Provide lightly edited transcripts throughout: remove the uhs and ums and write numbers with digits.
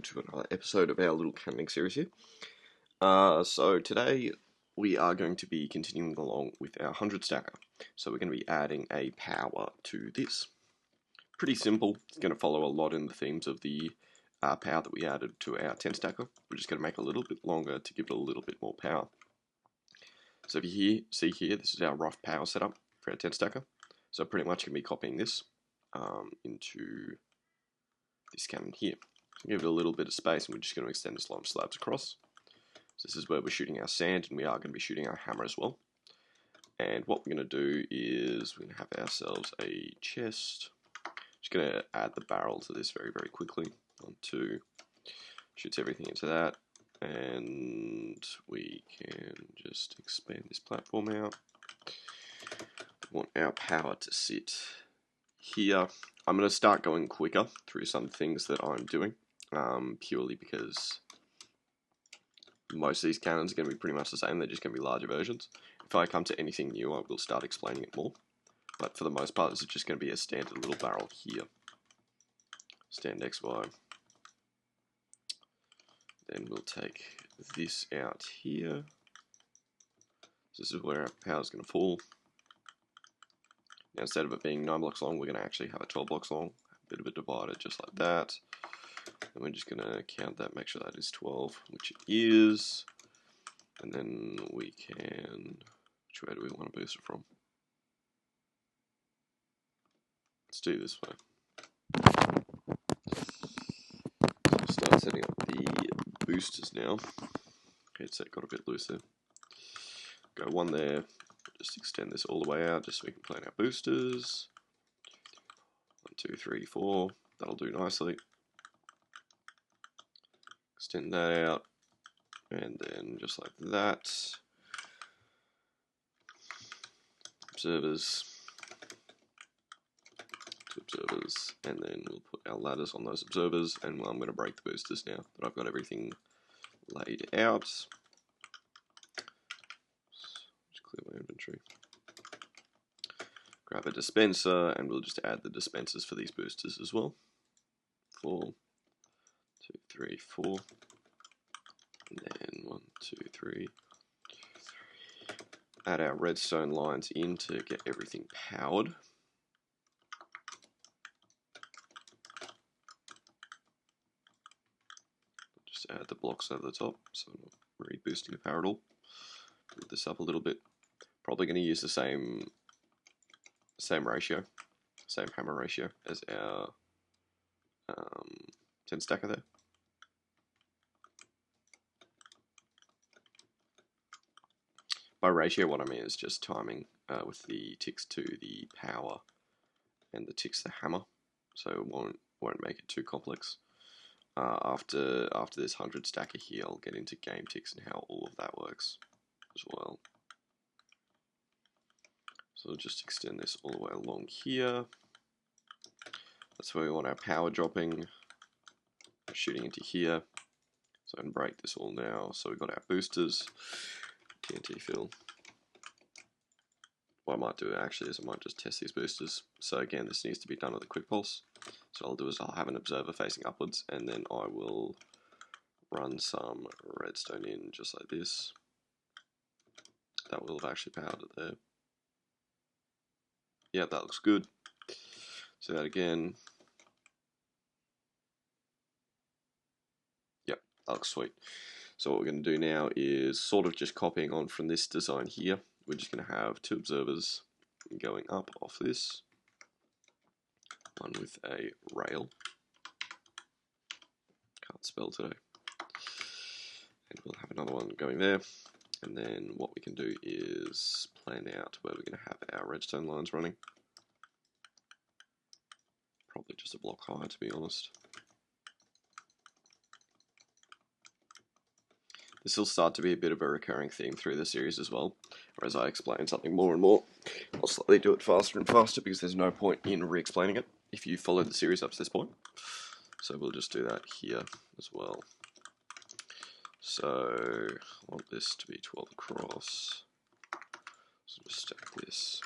To another episode of our little canning series here. So today we are going to be continuing along with our 100 stacker. So we're going to be adding a power to this. Pretty simple. It's going to follow a lot in the themes of the power that we added to our 10 stacker. We're just going to make it a little bit longer to give it a little bit more power. So if you see here, this is our rough power setup for our 10 stacker. So pretty much going to be copying this into this cannon here. Give it a little bit of space, and we're just going to extend this long slabs across. So this is where we're shooting our sand, and we are going to be shooting our hammer as well. And what we're going to do is we're going to have ourselves a chest. Just going to add the barrel to this very, very quickly. 1, 2, shoots everything into that, and we can just expand this platform out. We want our power to sit here. I'm going to start going quicker through some things that I'm doing. Purely because most of these cannons are going to be pretty much the same. They're just going to be larger versions. If I come to anything new, I will start explaining it more. But for the most part, this is just going to be a standard little barrel here. Stand XY. Then we'll take this out here. So this is where our power is going to fall. Now, instead of it being 9 blocks long, we're going to actually have it 12 blocks long. A bit of a divider just like that. And we're just going to count that, make sure that is 12, which it is. And then we can, which way do we want to boost it from? Let's do this way. So start setting up the boosters now. Headset got a bit loose there. Go one there, just extend this all the way out just so we can plan our boosters. 1, 2, 3, 4, that'll do nicely. Extend that out, and then just like that. Observers, 2 observers, and then we'll put our ladders on those observers, and I'm going to break the boosters now that I've got everything laid out. Just clear my inventory. Grab a dispenser, and we'll just add the dispensers for these boosters as well. 4, 2, 3, 4, and then 1, 2, 3. Add our redstone lines in to get everything powered. Just add the blocks over the top, so I'm not reboosting the power at all. Move this up a little bit. Probably going to use the same ratio, same hammer ratio as our 10 stacker there. By ratio, what I mean is just timing with the ticks to the power and the ticks to the hammer, so it won't make it too complex. After this 100 stacker here, I'll get into game ticks and how all of that works as well. So we'll just extend this all the way along here. That's where we want our power dropping, shooting into here. So I can break this all now. So we've got our boosters, TNT fill. What I might do actually is I might just test these boosters. So again, this needs to be done with a quick pulse. So what I'll do is I'll have an observer facing upwards, and then I will run some redstone in just like this. That will have actually powered it there. Yeah, that looks good. So that again. Yep, that looks sweet. So what we're going to do now is sort of just copying on from this design here. We're just going to have 2 observers going up off this. One with a rail. Can't spell today. And we'll have another one going there. And then what we can do is plan out where we're going to have our redstone lines running. Probably just a block higher, to be honest. This will start to be a bit of a recurring theme through the series as well, or as I explain something more and more, I'll slightly do it faster and faster because there's no point in re-explaining it if you followed the series up to this point. So we'll just do that here as well. So I want this to be 12 across, so just stack this.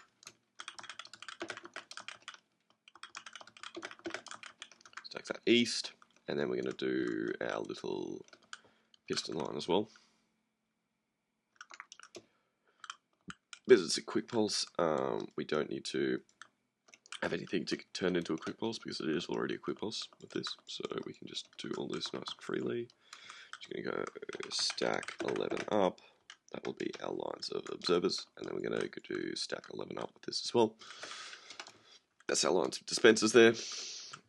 Stack that east. And then we're going to do our little piston line as well. Because it's a quick pulse, we don't need to have anything to turn into a quick pulse because it is already a quick pulse with this. So we can just do all this nice and freely. Just going to go stack 11 up. That will be our lines of observers. And then we're going to go do stack 11 up with this as well. That's our lines of dispensers there.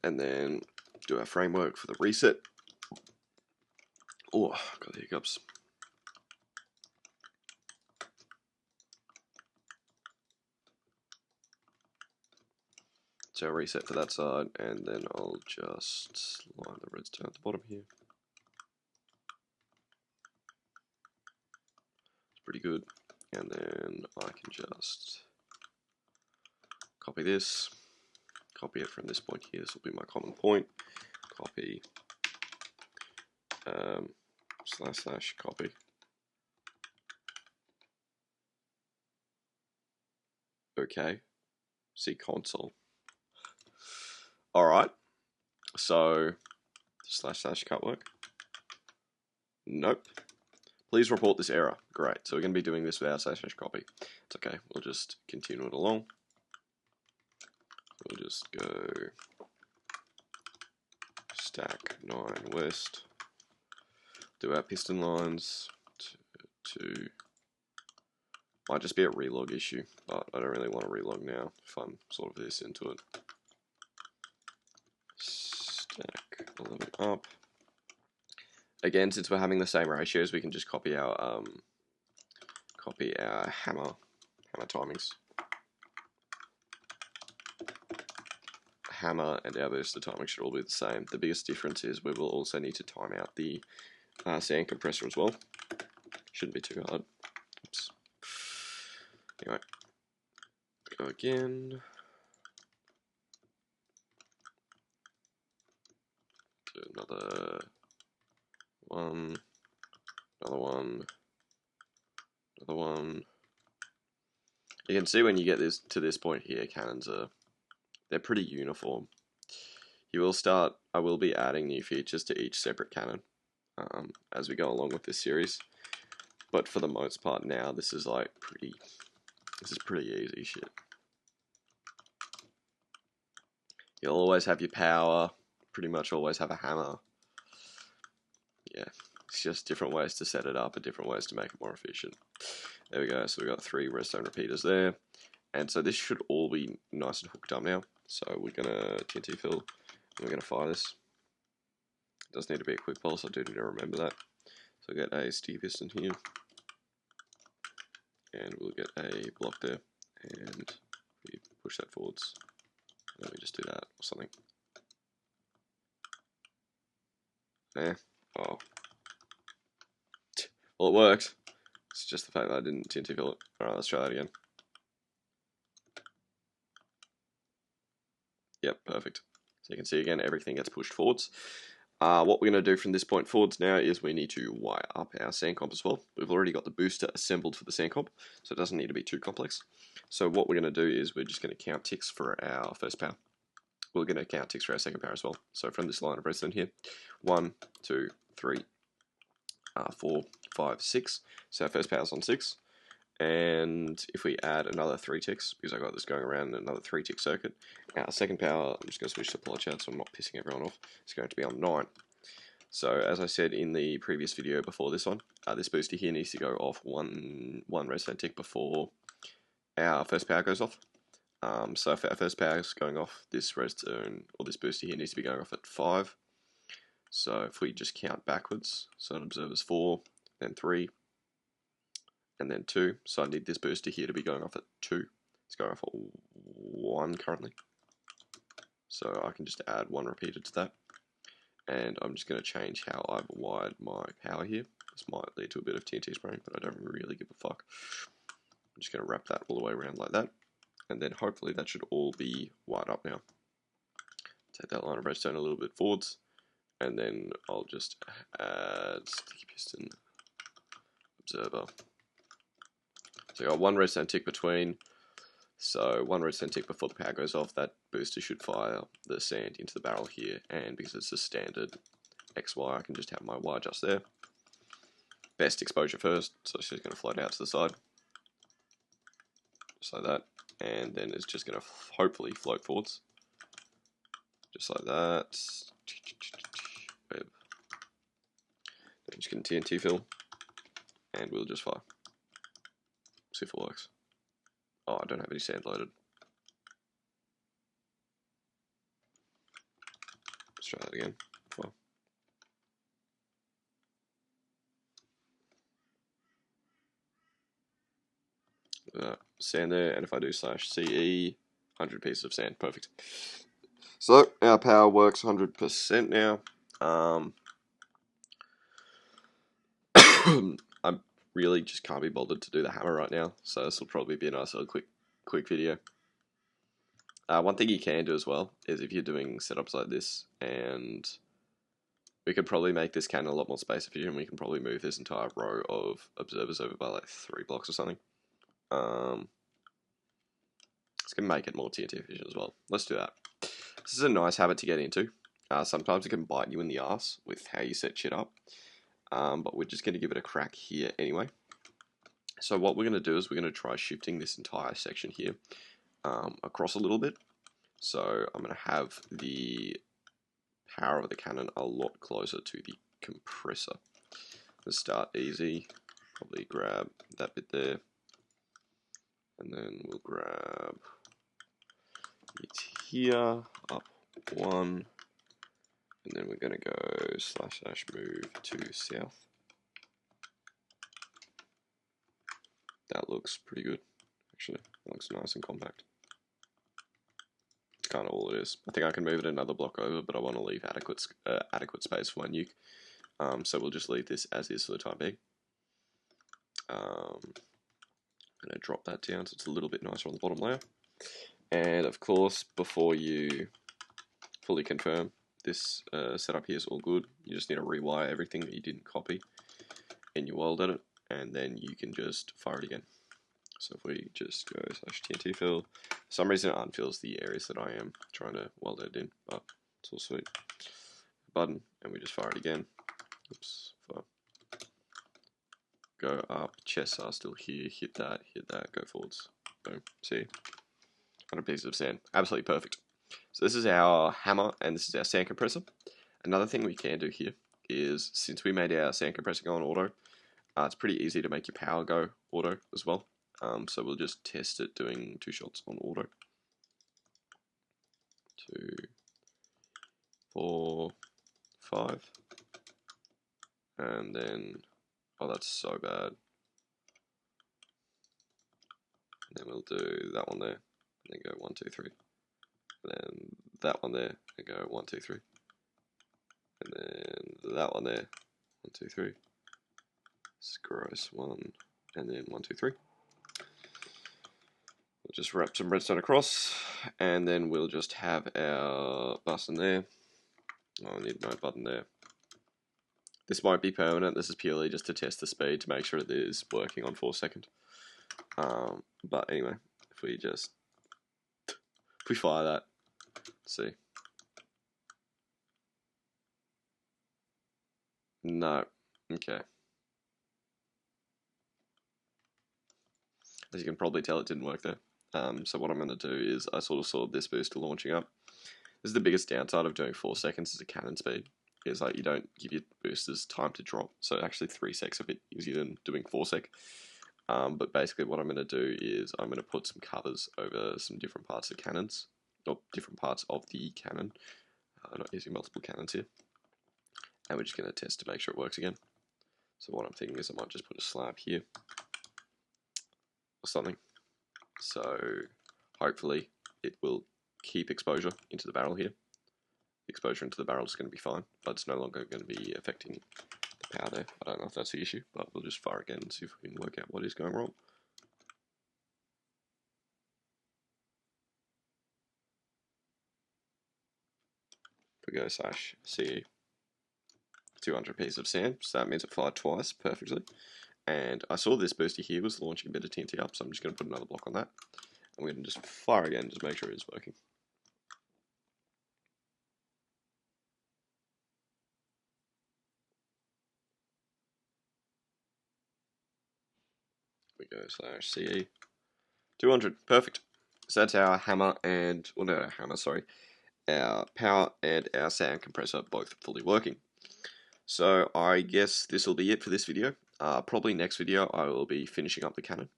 And then do our framework for the reset. Oh, got the hiccups. So reset for that side, and then I'll just line the redstone at the bottom here. It's pretty good. And then I can just copy this, copy it from this point here. This will be my common point. Copy, / copy. Okay, see console. Alright, so / cut work. Nope. Please report this error. Great, so we're going to be doing this without / copy. It's okay, we'll just continue it along. We'll just go stack 9 west. Do our piston lines to might just be a relog issue, but I don't really want to relog now if I'm sort of this into it. Stack 11 up. Again, since we're having the same ratios, we can just copy our hammer timings. Hammer and our booster timing should all be the same. The biggest difference is we will also need to time out the sand compressor as well. Shouldn't be too hard. Oops. Anyway, go again. Do another one, another one, another one. You can see when you get this to this point here, cannons they're pretty uniform. I will be adding new features to each separate cannon as we go along with this series. But for the most part now, this is pretty easy shit. You'll always have your power, pretty much always have a hammer. Yeah, it's just different ways to set it up and different ways to make it more efficient. There we go, so we've got 3 redstone repeaters there. And so this should all be nice and hooked up now. So we're going to TNT fill, and we're going to fire this. It does need to be a quick pulse, I do need to remember that. So we'll get a steam piston here. And we'll get a block there. And we push that forwards. Let me just do that or something. There. Oh. Well, it worked. It's just the fact that I didn't TNT fill it. Alright, let's try that again. Yep, perfect. So you can see again, everything gets pushed forwards. What we're going to do from this point forwards now is we need to wire up our sand comp as well. We've already got the booster assembled for the sand comp, so it doesn't need to be too complex. So what we're going to do is we're just going to count ticks for our first power. We're going to count ticks for our second power as well. So from this line of redstone here, 1, 2, 3, 4, 5, 6. So our first power's on 6. And if we add another 3 ticks, because I got this going around another 3 tick circuit, our second power, I'm just going to switch to supply chat so I'm not pissing everyone off, it's going to be on 9. So as I said in the previous video before this one, this booster here needs to go off one redstone tick before our first power goes off. So if our first power is going off, this redstone, or this booster here needs to be going off at 5. So if we just count backwards, so it observes 4, then 3, and then 2. So I need this booster here to be going off at 2. It's going off at 1 currently. So I can just add 1 repeater to that. And I'm just going to change how I've wired my power here. This might lead to a bit of TNT spraying, but I don't really give a fuck. I'm just going to wrap that all the way around like that. And then hopefully that should all be wired up now. Take that line of redstone a little bit forwards. And then I'll just add sticky piston observer. So I got 1 redstone tick between So 1 redstone tick before the power goes off, that booster should fire the sand into the barrel here, and because it's a standard XY, I can just have my Y just there. Best exposure first, so it's just going to float out to the side. Just like that, and then it's just going to hopefully float forwards. Just like that. Then just get TNT fill, and we'll just fire. See if it works. Oh, I don't have any sand loaded. Let's try that again. Fire. Sand there, and if I do /CE, 100 pieces of sand, perfect. So our power works 100% now. I really just can't be bothered to do the hammer right now, so this will probably be a nice little quick video. One thing you can do as well is if you're doing setups like this, and we could probably make this cannon a lot more space efficient. We can probably move this entire row of observers over by like 3 blocks or something. It's going to make it more TNT efficient as well. Let's do that. This is a nice habit to get into. Sometimes it can bite you in the ass with how you set shit up. But we're just going to give it a crack here anyway. So what we're going to do is we're going to try shifting this entire section here across a little bit. So I'm going to have the power of the cannon a lot closer to the compressor. Let's start easy. Probably grab that bit there. And then we'll grab it here, up 1. And then we're going to go / move to south. That looks pretty good, actually. It looks nice and compact. It's kind of all it is. I think I can move it another block over, but I want to leave adequate space for my nuke. So we'll just leave this as is for the time being. I'm going to drop that down so it's a little bit nicer on the bottom layer. And of course, before you fully confirm this setup here is all good, you just need to rewire everything that you didn't copy in your weld edit, and then you can just fire it again. So if we just go /TNT fill, for some reason it unfills the areas that I am trying to weld it in, but it's all sweet. Button, and we just fire it again. Oops, fire. Go up, chests are still here, hit that, go forwards. Boom, see? 100 pieces of sand, absolutely perfect. So this is our hammer, and this is our sand compressor. Another thing we can do here is, since we made our sand compressor go on auto, it's pretty easy to make your power go auto as well. So we'll just test it doing 2 shots on auto. 2, 4, 5. And then, oh, that's so bad. And then we'll do that one there, and then go 1, 2, 3. And then that one there, and go 1, 2, 3. And then that one there, 1, 2, 3. It's gross, 1, and then 1, 2, 3. We'll just wrap some redstone across, and then we'll just have our button there. Oh, I need no button there. This won't be permanent, this is purely just to test the speed to make sure it is working on 4 second. But anyway, if we fire that, let's see. No, okay. As you can probably tell, it didn't work there. So what I'm going to do is, I sort of saw this booster launching up. This is the biggest downside of doing 4 seconds as a cannon speed, is like you don't give your boosters time to drop. So actually 3 secs a bit easier than doing 4 sec. But basically what I'm going to do is I'm going to put some covers over some different parts of cannons, or different parts of the cannon. I'm not using multiple cannons here. And we're just going to test to make sure it works again. So what I'm thinking is I might just put a slab here, or something. So hopefully it will keep exposure into the barrel here. Exposure into the barrel is going to be fine, but it's no longer going to be affecting the power there. I don't know if that's the issue, but we'll just fire again and see if we can work out what is going wrong. If we go /CE, 200 pieces of sand, so that means it fired twice perfectly. And I saw this booster here was launching a bit of TNT up, so I'm just going to put another block on that. I'm going to just fire again, just make sure it's working. We go /CE 200, perfect. So that's our hammer and, well, not our hammer, sorry, our power and our sound compressor both fully working. So I guess this will be it for this video. Probably next video I will be finishing up the Canon,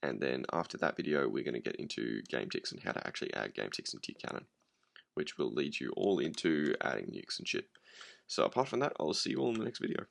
and then after that video we're going to get into game ticks and how to actually add game ticks into your Canon, which will lead you all into adding nukes and shit. So apart from that, I'll see you all in the next video.